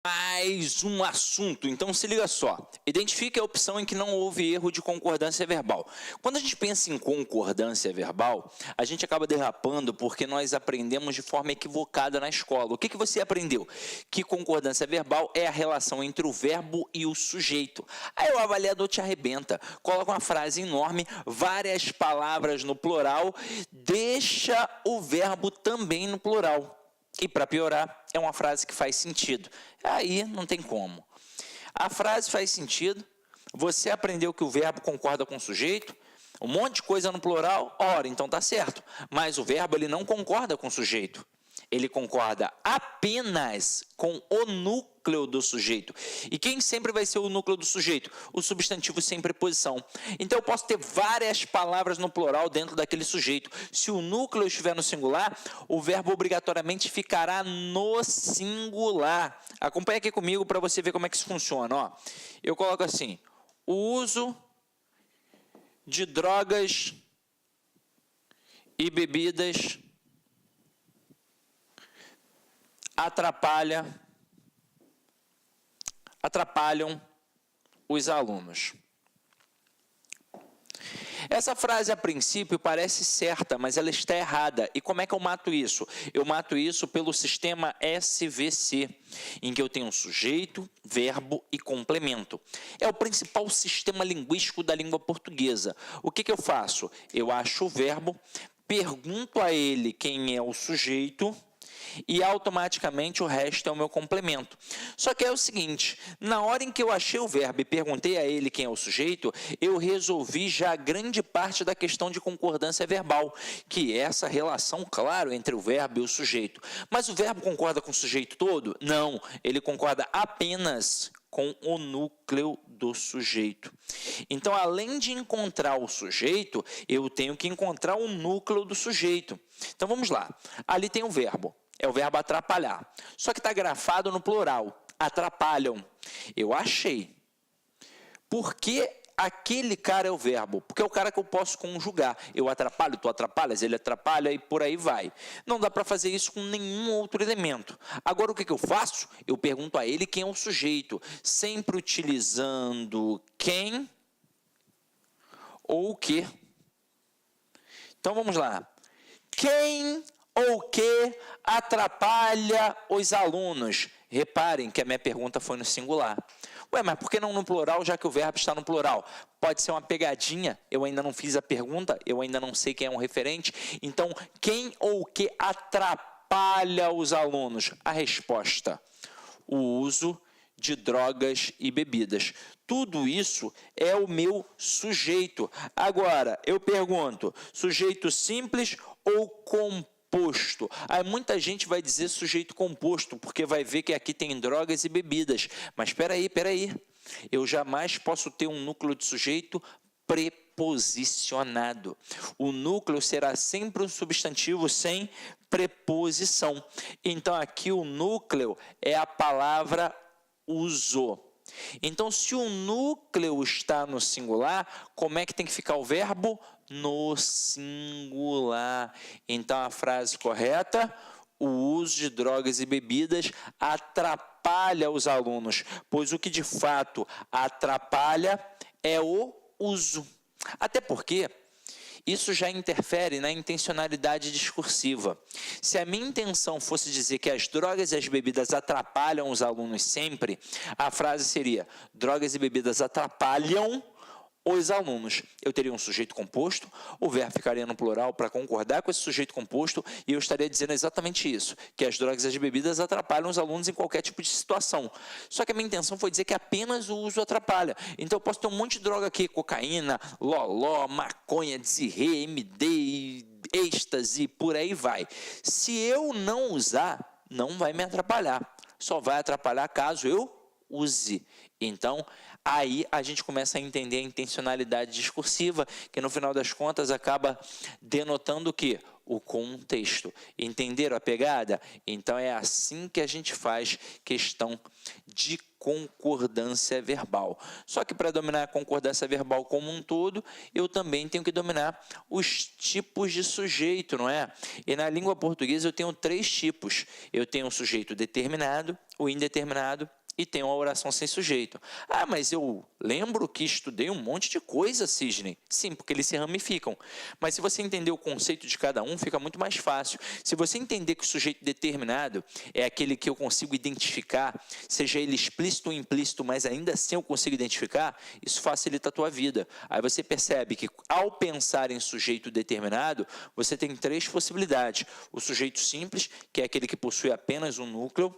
Mais um assunto, então se liga só. Identifique a opção em que não houve erro de concordância verbal. Quando a gente pensa em concordância verbal, a gente acaba derrapando porque nós aprendemos de forma equivocada na escola. O que você aprendeu? Que concordância verbal é a relação entre o verbo e o sujeito. Aí o avaliador te arrebenta, coloca uma frase enorme, várias palavras no plural, deixa o verbo também no plural. E para piorar, é uma frase que faz sentido. Aí não tem como. A frase faz sentido, você aprendeu que o verbo concorda com o sujeito, um monte de coisa no plural, ora, então tá certo. Mas o verbo ele não concorda com o sujeito. Ele concorda apenas com o núcleo do sujeito. E quem sempre vai ser o núcleo do sujeito? O substantivo sem preposição. Então eu posso ter várias palavras no plural dentro daquele sujeito. Se o núcleo estiver no singular, o verbo obrigatoriamente ficará no singular. Acompanha aqui comigo para você ver como é que isso funciona. Ó, eu coloco assim, o uso de drogas e bebidas atrapalham os alunos. Essa frase, a princípio, parece certa, mas ela está errada. E como é que eu mato isso? Eu mato isso pelo sistema SVC, em que eu tenho sujeito, verbo e complemento. É o principal sistema linguístico da língua portuguesa. O que eu faço? Eu acho o verbo, pergunto a ele quem é o sujeito, e automaticamente o resto é o meu complemento. Só que é o seguinte, na hora em que eu achei o verbo e perguntei a ele quem é o sujeito, eu resolvi já grande parte da questão de concordância verbal, que é essa relação, claro, entre o verbo e o sujeito. Mas o verbo concorda com o sujeito todo? Não, ele concorda apenas com o núcleo do sujeito. Então, além de encontrar o sujeito, eu tenho que encontrar o núcleo do sujeito. Então, vamos lá. Ali tem o verbo. É o verbo atrapalhar. Só que está grafado no plural. Atrapalham. Eu achei. Por que aquele cara é o verbo? Porque é o cara que eu posso conjugar. Eu atrapalho, tu atrapalhas, ele atrapalha e por aí vai. Não dá para fazer isso com nenhum outro elemento. Agora, o que eu faço? Eu pergunto a ele quem é o sujeito. Sempre utilizando quem ou o que. Então, vamos lá. Quem ou que atrapalha os alunos? Reparem que a minha pergunta foi no singular. Ué, mas por que não no plural, já que o verbo está no plural? Pode ser uma pegadinha, eu ainda não fiz a pergunta, eu ainda não sei quem é um referente. Então, quem ou que atrapalha os alunos? A resposta, o uso de drogas e bebidas. Tudo isso é o meu sujeito. Agora, eu pergunto, sujeito simples ou composto? Aí muita gente vai dizer sujeito composto, porque vai ver que aqui tem drogas e bebidas. Mas espera aí. Eu jamais posso ter um núcleo de sujeito preposicionado. O núcleo será sempre um substantivo sem preposição. Então, aqui o núcleo é a palavra uso. Então, se o núcleo está no singular, como é que tem que ficar o verbo? No singular. Então, a frase correta, o uso de drogas e bebidas atrapalha os alunos, pois o que de fato atrapalha é o uso. Até porque isso já interfere na intencionalidade discursiva. Se a minha intenção fosse dizer que as drogas e as bebidas atrapalham os alunos sempre, a frase seria: drogas e bebidas atrapalham os alunos. Eu teria um sujeito composto, o verbo ficaria no plural para concordar com esse sujeito composto e eu estaria dizendo exatamente isso, que as drogas e as bebidas atrapalham os alunos em qualquer tipo de situação. Só que a minha intenção foi dizer que apenas o uso atrapalha. Então eu posso ter um monte de droga aqui, cocaína, loló, maconha, desirê, MD, êxtase, por aí vai. Se eu não usar, não vai me atrapalhar. Só vai atrapalhar caso eu use. Então, aí a gente começa a entender a intencionalidade discursiva, que no final das contas acaba denotando que o contexto. Entenderam a pegada? Então é assim que a gente faz questão de concordância verbal. Só que para dominar a concordância verbal como um todo, eu também tenho que dominar os tipos de sujeito, não é? E na língua portuguesa eu tenho 3 tipos. Eu tenho o sujeito determinado, o indeterminado e tenho a oração sem sujeito. Ah, mas eu lembro que estudei um monte de coisa, Sidney. Sim, porque eles se ramificam. Mas se você entender o conceito de cada um, fica muito mais fácil. Se você entender que o sujeito determinado é aquele que eu consigo identificar, seja ele explícito ou implícito, mas ainda assim eu consigo identificar, isso facilita a tua vida. Aí você percebe que ao pensar em sujeito determinado, você tem 3 possibilidades. O sujeito simples, que é aquele que possui apenas um núcleo,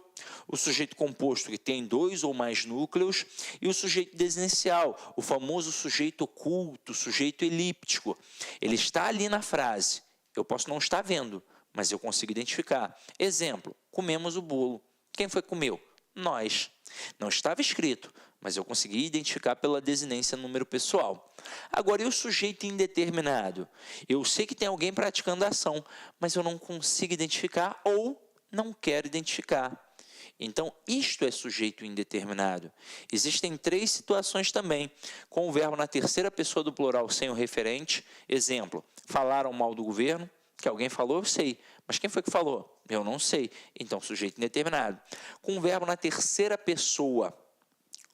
o sujeito composto, que tem 2 ou mais núcleos, e o sujeito desinicial, o famoso sujeito oculto, sujeito elíptico. Ele está ali na frase, eu posso não estar vendo, mas eu consigo identificar. Exemplo, comemos o bolo. Quem foi que comeu? Nós. Não estava escrito, mas eu consegui identificar pela desinência número pessoal. Agora, e o sujeito indeterminado? Eu sei que tem alguém praticando a ação, mas eu não consigo identificar ou não quero identificar. Então, isto é sujeito indeterminado. Existem 3 situações também, com o verbo na terceira pessoa do plural sem o referente. Exemplo, falaram mal do governo, que alguém falou, eu sei. Mas quem foi que falou? Eu não sei. Então, sujeito indeterminado. Com o verbo na terceira pessoa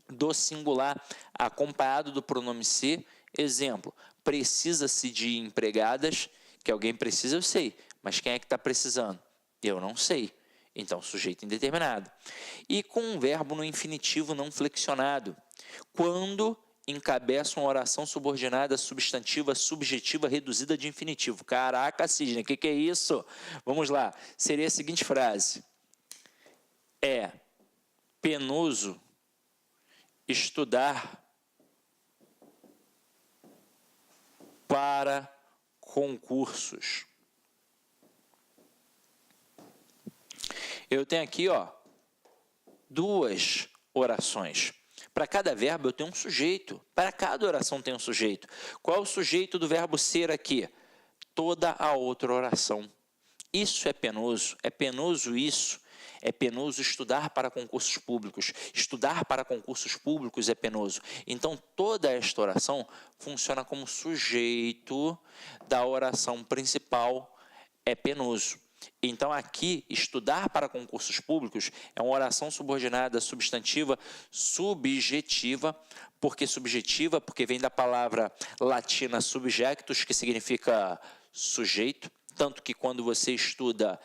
do singular, acompanhado do pronome se. Exemplo, precisa-se de empregadas, que alguém precisa, eu sei. Mas quem é que está precisando? Eu não sei. Então, sujeito indeterminado. E com um verbo no infinitivo não flexionado, quando encabeça uma oração subordinada substantiva, subjetiva, reduzida de infinitivo. Caraca, Sidney, o que é isso? Vamos lá. Seria a seguinte frase. É penoso estudar para concursos. Eu tenho aqui, 2 orações. Para cada verbo eu tenho um sujeito. Para cada oração tem um sujeito. Qual é o sujeito do verbo ser aqui? Toda a outra oração. Isso é penoso. É penoso isso. É penoso estudar para concursos públicos. Estudar para concursos públicos é penoso. Então, toda esta oração funciona como sujeito da oração principal, é penoso. Então, aqui, estudar para concursos públicos é uma oração subordinada substantiva subjetiva. Por que subjetiva? Porque vem da palavra latina subjectus, que significa sujeito. Tanto que quando você estuda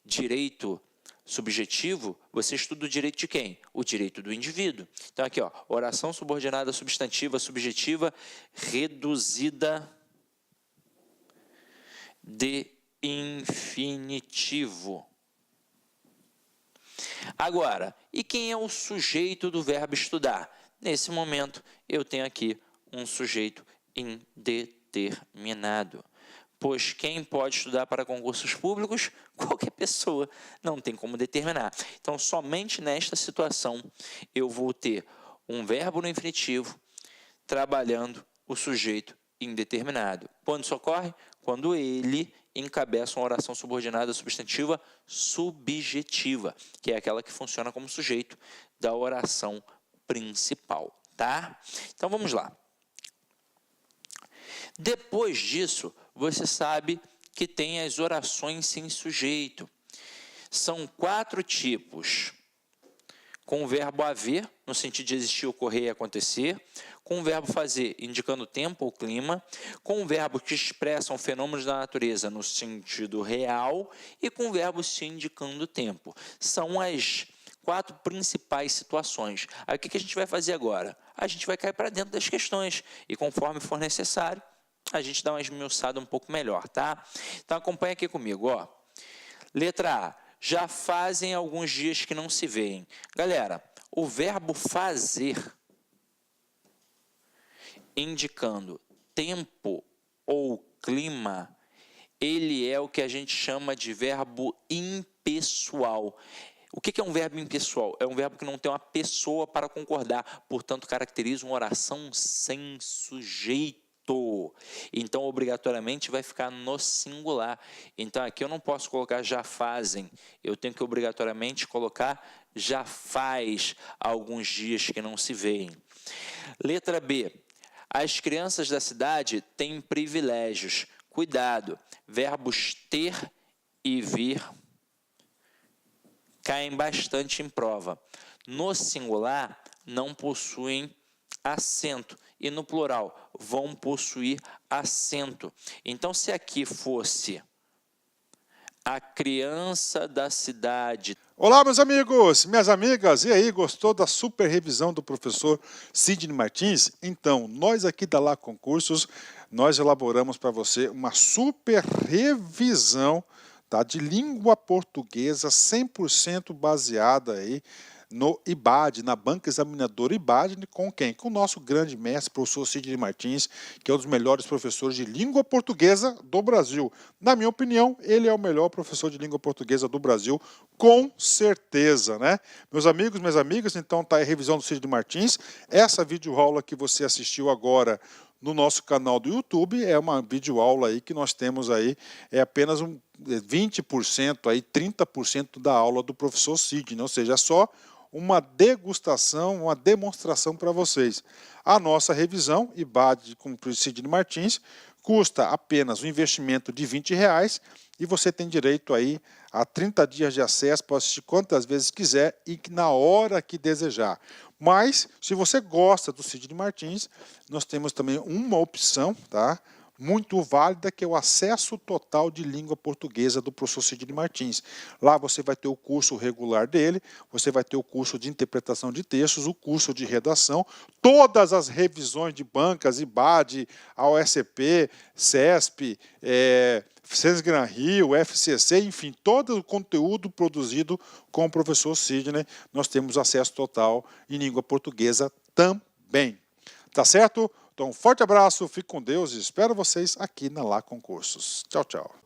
direito subjetivo, você estuda o direito de quem? O direito do indivíduo. Então, aqui, oração subordinada substantiva subjetiva reduzida de infinitivo. Agora, e quem é o sujeito do verbo estudar? Nesse momento, eu tenho aqui um sujeito indeterminado. Pois quem pode estudar para concursos públicos? Qualquer pessoa, não tem como determinar. Então, somente nesta situação, eu vou ter um verbo no infinitivo trabalhando o sujeito indeterminado. Quando isso ocorre? Quando ele encabeça uma oração subordinada substantiva subjetiva, que é aquela que funciona como sujeito da oração principal, tá? Então, vamos lá. Depois disso, você sabe que tem as orações sem sujeito. São 4 tipos. Com o verbo haver, no sentido de existir, ocorrer e acontecer. Com o verbo fazer, indicando o tempo ou clima. Com o verbo que expressam fenômenos da natureza no sentido real. E com o verbo se indicando o tempo. São as 4 principais situações. Aí o que a gente vai fazer agora? A gente vai cair para dentro das questões. E conforme for necessário, a gente dá uma esmiuçada um pouco melhor, tá? Então acompanha aqui comigo, Letra A. Já fazem alguns dias que não se veem. Galera, o verbo fazer, indicando tempo ou clima, ele é o que a gente chama de verbo impessoal. O que é um verbo impessoal? É um verbo que não tem uma pessoa para concordar, portanto, caracteriza uma oração sem sujeito. Então, obrigatoriamente, vai ficar no singular. Então, aqui eu não posso colocar já fazem. Eu tenho que, obrigatoriamente, colocar já faz alguns dias que não se veem. Letra B. As crianças da cidade têm privilégios. Cuidado. Verbos ter e vir caem bastante em prova. No singular, não possuem acento. E no plural, vão possuir acento. Então, se aqui fosse a criança da cidade... Olá, meus amigos, minhas amigas, e aí, gostou da super revisão do professor Sidney Martins? Então, nós aqui da Lá Concursos, nós elaboramos para você uma super revisão, tá, de língua portuguesa 100% baseada aí no IBAD, na banca examinadora IBAD, com quem? Com o nosso grande mestre, professor Sidney Martins, que é um dos melhores professores de língua portuguesa do Brasil. Na minha opinião, ele é o melhor professor de língua portuguesa do Brasil, com certeza, né? Meus amigos, minhas amigas, então tá aí a revisão do Sidney Martins. Essa videoaula que você assistiu agora no nosso canal do YouTube é uma videoaula aí que nós temos aí, é apenas 20%, aí 30% da aula do professor Sidney, ou seja, é só uma degustação, uma demonstração para vocês. A nossa revisão, IBAD com o Sidney Martins, custa apenas um investimento de R$20 e você tem direito aí a 30 dias de acesso, pode assistir quantas vezes quiser e na hora que desejar. Mas, se você gosta do Sidney Martins, nós temos também uma opção, tá? Muito válida, que é o acesso total de língua portuguesa do professor Sidney Martins. Lá você vai ter o curso regular dele, você vai ter o curso de interpretação de textos, o curso de redação, todas as revisões de bancas, IBAD, AOSP, CESP, Sesgran Rio, FCC, enfim, todo o conteúdo produzido com o professor Sidney, nós temos acesso total em língua portuguesa também. Tá certo? Então, um forte abraço, fique com Deus e espero vocês aqui na Lá Concursos. Tchau, tchau.